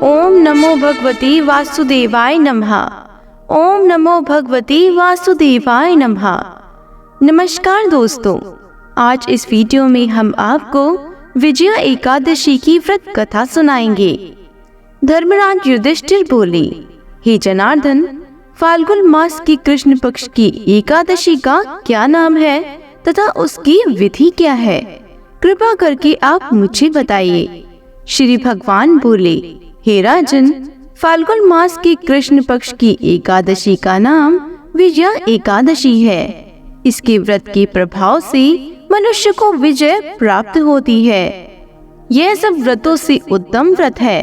ओम नमो भगवते वासुदेवाय नमः। ओम नमो भगवते वासुदेवाय नमः। नमस्कार दोस्तों, आज इस वीडियो में हम आपको विजया एकादशी की व्रत कथा सुनाएंगे। धर्मराज युधिष्ठिर बोले, हे जनार्दन, फाल्गुन मास की कृष्ण पक्ष की एकादशी का क्या नाम है तथा उसकी विधि क्या है? कृपा करके आप मुझे बताइए। श्री भगवान बोले, हे राजन, फाल्गुन मास की कृष्ण पक्ष की एकादशी का नाम विजया एकादशी है। इसके व्रत के प्रभाव से मनुष्य को विजय प्राप्त होती है। यह सब व्रतों से उत्तम व्रत है।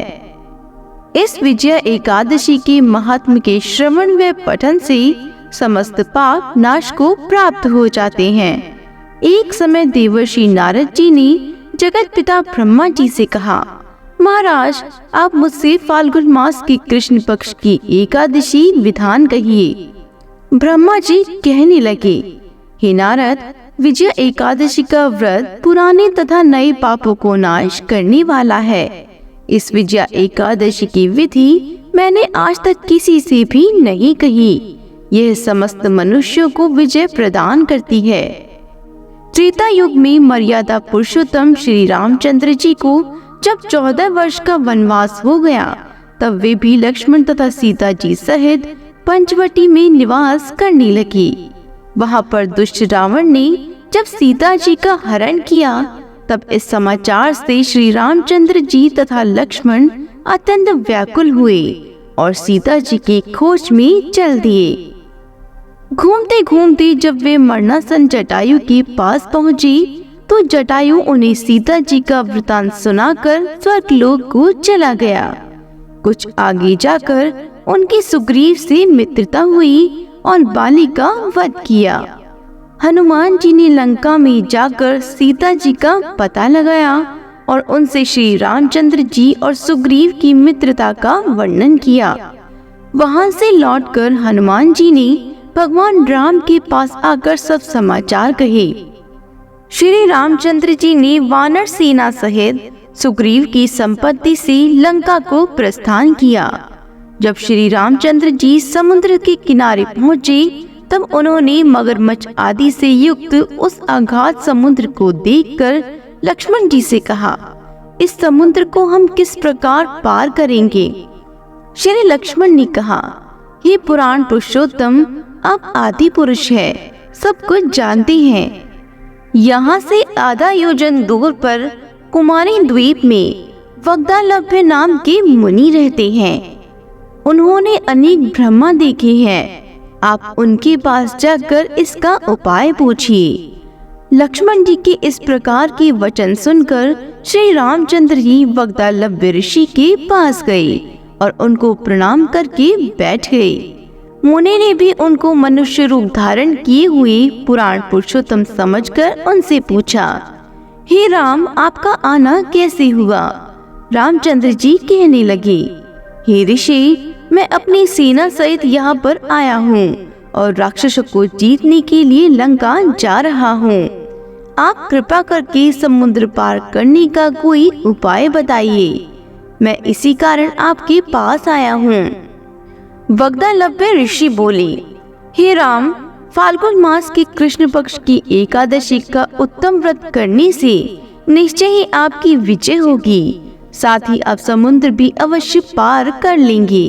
इस विजया एकादशी के महात्म के श्रवण व पठन से समस्त पाप नाश को प्राप्त हो जाते हैं। एक समय देवर्षि नारद जी ने जगत पिता ब्रह्मा जी से कहा, महाराज, आप मुझसे फाल्गुन मास की कृष्ण पक्ष की एकादशी विधान कहिए। ब्रह्मा जी कहने लगे, हे नारद, विजया एकादशी का व्रत पुराने तथा नए पापों को नाश करने वाला है। इस विजया एकादशी की विधि मैंने आज तक किसी से भी नहीं कही। यह समस्त मनुष्यों को विजय प्रदान करती है। त्रेता युग में मर्यादा पुरुषोत्तम श्री रामचंद्र जी को जब 14 वर्ष का वनवास हो गया, तब वे भी लक्ष्मण तथा सीता जी सहित पंचवटी में निवास करने लगे। वहां पर दुष्ट रावण ने जब सीता जी का हरण किया, तब इस समाचार से श्री रामचंद्र जी तथा लक्ष्मण अत्यंत व्याकुल हुए और सीता जी की खोज में चल दिए। घूमते घूमते जब वे मरणासन जटायु के पास पहुँचे, तो जटायु उन्हें सीता जी का वृतांत सुनाकर स्वर्गलोक को चला गया। कुछ आगे जाकर उनकी सुग्रीव से मित्रता हुई और बाली का वध किया। हनुमान जी ने लंका में जाकर सीता जी का पता लगाया और उनसे श्री रामचंद्र जी और सुग्रीव की मित्रता का वर्णन किया। वहां से लौटकर हनुमान जी ने भगवान राम के पास आकर सब समाचार कहे। श्री रामचंद्र जी ने वानर सेना सहित सुग्रीव की संपत्ति से लंका को प्रस्थान किया। जब श्री रामचंद्र जी समुद्र के किनारे पहुँचे, तब उन्होंने मगरमच्छ आदि से युक्त उस अगाध समुद्र को देखकर लक्ष्मण जी से कहा, इस समुद्र को हम किस प्रकार पार करेंगे? श्री लक्ष्मण ने कहा, हे पुराण पुरुषोत्तम, आप आदि पुरुष है, सब कुछ जानते हैं। यहाँ से आधा योजन दूर पर कुमारी द्वीप में वग्दालभ्य नाम के मुनि रहते हैं। उन्होंने अनेक ब्रह्मा देखे हैं। आप उनके पास जाकर इसका उपाय पूछिए। लक्ष्मण जी के इस प्रकार के वचन सुनकर श्री रामचंद्र जी वग्दालभ्य ऋषि के पास गए और उनको प्रणाम करके बैठ गए। मुनि ने भी उनको मनुष्य रूप धारण किए हुए पुराण पुरुषोत्तम समझकर उनसे पूछा, हे राम, आपका आना कैसे हुआ? रामचंद्र जी कहने लगे, हे ऋषि, मैं अपनी सेना सहित यहाँ पर आया हूँ और राक्षसों को जीतने के लिए लंका जा रहा हूँ। आप कृपा करके समुद्र पार करने का कोई उपाय बताइए। मैं इसी कारण आपके पास आया हूँ। वग्दालभ्य ऋषि बोले, हे राम, फाल्गुन मास की कृष्ण पक्ष की एकादशी का उत्तम व्रत करने से निश्चय ही आपकी विजय होगी। साथ ही आप समुद्र भी अवश्य पार कर लेंगे।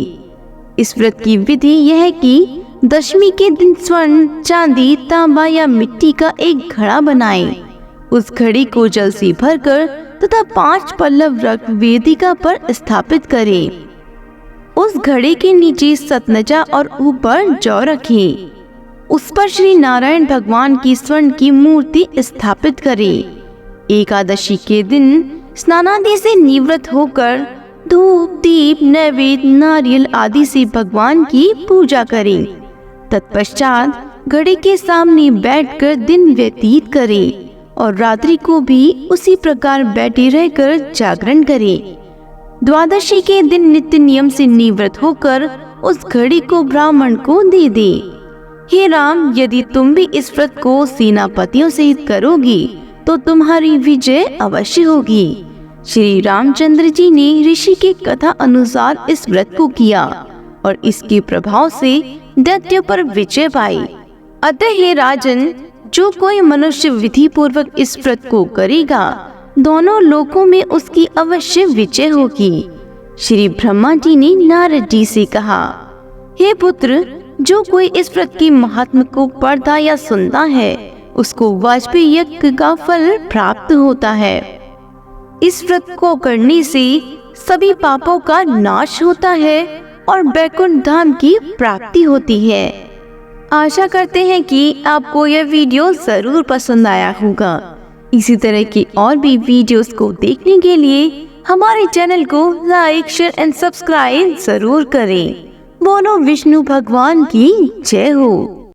इस व्रत की विधि यह है कि दशमी के दिन स्वर्ण, चांदी, तांबा या मिट्टी का एक घड़ा बनाएं। उस घड़ी को जल से भरकर तथा 5 पल्लव रख वेदिका पर स्थापित करें। उस घड़े के नीचे सतनजा और ऊपर जौ रखें। उस पर श्री नारायण भगवान की स्वर्ण की मूर्ति स्थापित करें। एकादशी के दिन स्नानादि से निवृत्त होकर धूप, दीप, नैवेद्य, नारियल आदि से भगवान की पूजा करें। तत्पश्चात घड़े के सामने बैठकर दिन व्यतीत करें और रात्रि को भी उसी प्रकार बैठे रहकर जागरण करें। द्वादशी के दिन नित्य नियम से निवृत्त होकर उस घड़ी को ब्राह्मण को दे दे। हे राम, यदि तुम भी इस व्रत को सेनापतियों सहित करोगी तो तुम्हारी विजय अवश्य होगी। श्री रामचंद्र जी ने ऋषि की कथा अनुसार इस व्रत को किया और इसके प्रभाव से दैत्यों पर विजय पाई। अतः हे राजन, जो कोई मनुष्य विधि पूर्वक इस व्रत को करेगा, दोनों लोकों में उसकी अवश्य विजय होगी। श्री ब्रह्मा जी ने नारद जी से कहा, हे पुत्र, जो कोई इस व्रत की महात्म को पढ़ता या सुनता है, उसको वाजपेयी यज्ञ का फल प्राप्त होता है। इस व्रत को करने से सभी पापों का नाश होता है और बैकुंठ धाम की प्राप्ति होती है। आशा करते हैं कि आपको यह वीडियो जरूर पसंद आया होगा। इसी तरह की और भी वीडियोस को देखने के लिए हमारे चैनल को लाइक, शेयर एंड सब्सक्राइब जरूर करें। बोलो विष्णु भगवान की जय हो।